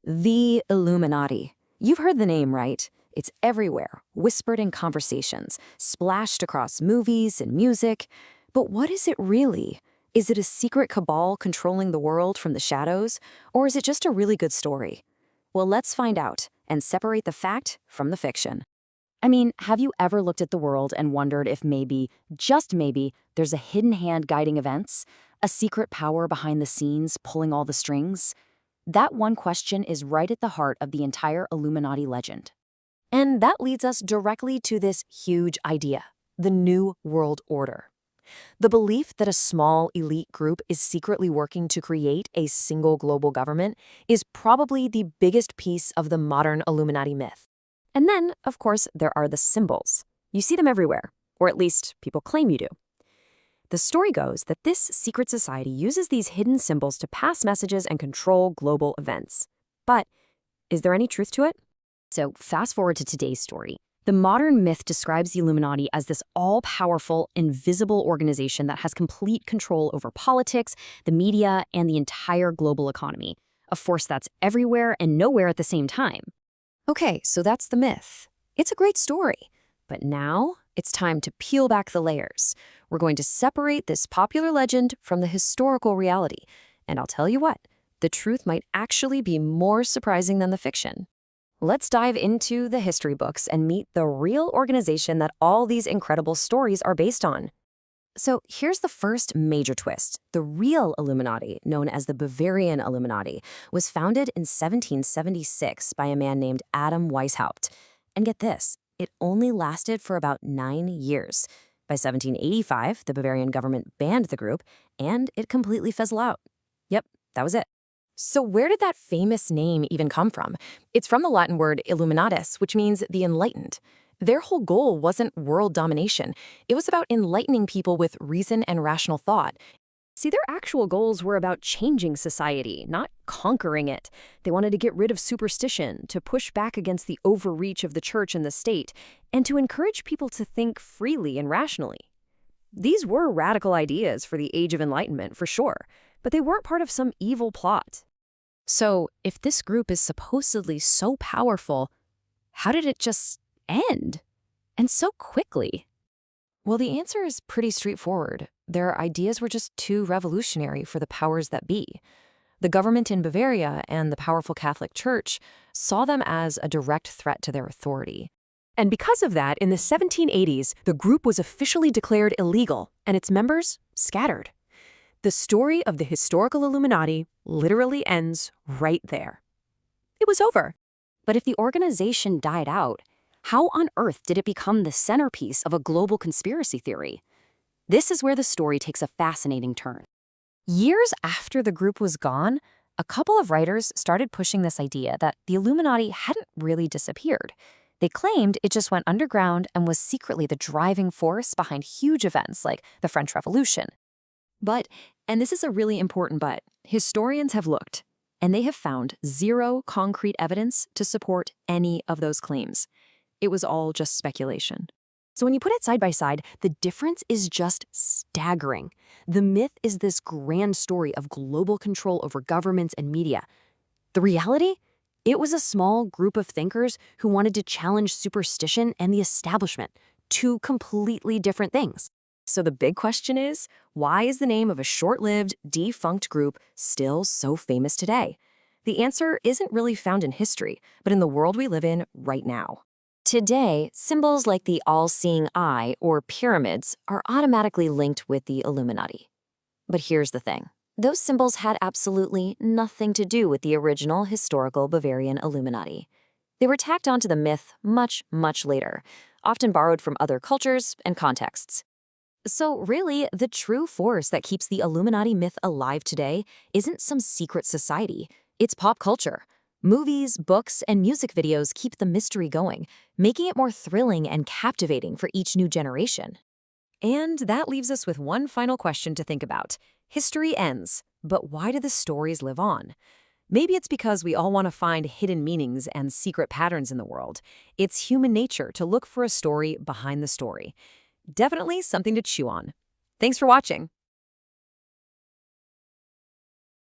The Illuminati. You've heard the name, right? It's everywhere, whispered in conversations, splashed across movies and music. But what is it really? Is it a secret cabal controlling the world from the shadows? Or is it just a really good story? Well, let's find out and separate the fact from the fiction. I mean, have you ever looked at the world and wondered if maybe, just maybe, there's a hidden hand guiding events? A secret power behind the scenes pulling all the strings? That one question is right at the heart of the entire Illuminati legend. And that leads us directly to this huge idea, the New World Order. The belief that a small elite group is secretly working to create a single global government is probably the biggest piece of the modern Illuminati myth. And then, of course, there are the symbols. You see them everywhere, or at least people claim you do. The story goes that this secret society uses these hidden symbols to pass messages and control global events. But is there any truth to it? So fast forward to today's story. The modern myth describes the Illuminati as this all-powerful, invisible organization that has complete control over politics, the media, and the entire global economy, a force that's everywhere and nowhere at the same time. Okay, so that's the myth. It's a great story. But now it's time to peel back the layers. We're going to separate this popular legend from the historical reality. And I'll tell you what, the truth might actually be more surprising than the fiction. Let's dive into the history books and meet the real organization that all these incredible stories are based on. So here's the first major twist. The real Illuminati, known as the Bavarian Illuminati, was founded in 1776 by a man named Adam Weishaupt. And get this, it only lasted for about 9 years. By 1785, the Bavarian government banned the group, and it completely fizzled out. Yep, that was it. So where did that famous name even come from? It's from the Latin word illuminatus, which means the enlightened. Their whole goal wasn't world domination. It was about enlightening people with reason and rational thought. See, their actual goals were about changing society, not conquering it. They wanted to get rid of superstition, to push back against the overreach of the church and the state, and to encourage people to think freely and rationally. These were radical ideas for the Age of Enlightenment, for sure, but they weren't part of some evil plot. So, if this group is supposedly so powerful, how did it just end? And so quickly? Well, the answer is pretty straightforward. Their ideas were just too revolutionary for the powers that be. The government in Bavaria and the powerful Catholic Church saw them as a direct threat to their authority. And because of that, in the 1780s, the group was officially declared illegal, and its members scattered. The story of the historical Illuminati literally ends right there. It was over. But if the organization died out, how on earth did it become the centerpiece of a global conspiracy theory? This is where the story takes a fascinating turn. Years after the group was gone, a couple of writers started pushing this idea that the Illuminati hadn't really disappeared. They claimed it just went underground and was secretly the driving force behind huge events like the French Revolution. But, and this is a really important but, historians have looked, and they have found zero concrete evidence to support any of those claims. It was all just speculation. So when you put it side by side, the difference is just staggering. The myth is this grand story of global control over governments and media. The reality? It was a small group of thinkers who wanted to challenge superstition and the establishment, two completely different things. So the big question is, why is the name of a short-lived, defunct group still so famous today? The answer isn't really found in history, but in the world we live in right now. Today, symbols like the all-seeing eye or pyramids are automatically linked with the Illuminati. But here's the thing. Those symbols had absolutely nothing to do with the original historical Bavarian Illuminati. They were tacked onto the myth much, much later, often borrowed from other cultures and contexts. So really, the true force that keeps the Illuminati myth alive today isn't some secret society. It's pop culture. Movies, books, and music videos keep the mystery going, making it more thrilling and captivating for each new generation. And that leaves us with one final question to think about. History ends, but why do the stories live on? Maybe it's because we all want to find hidden meanings and secret patterns in the world. It's human nature to look for a story behind the story. Definitely something to chew on. Thanks for watching.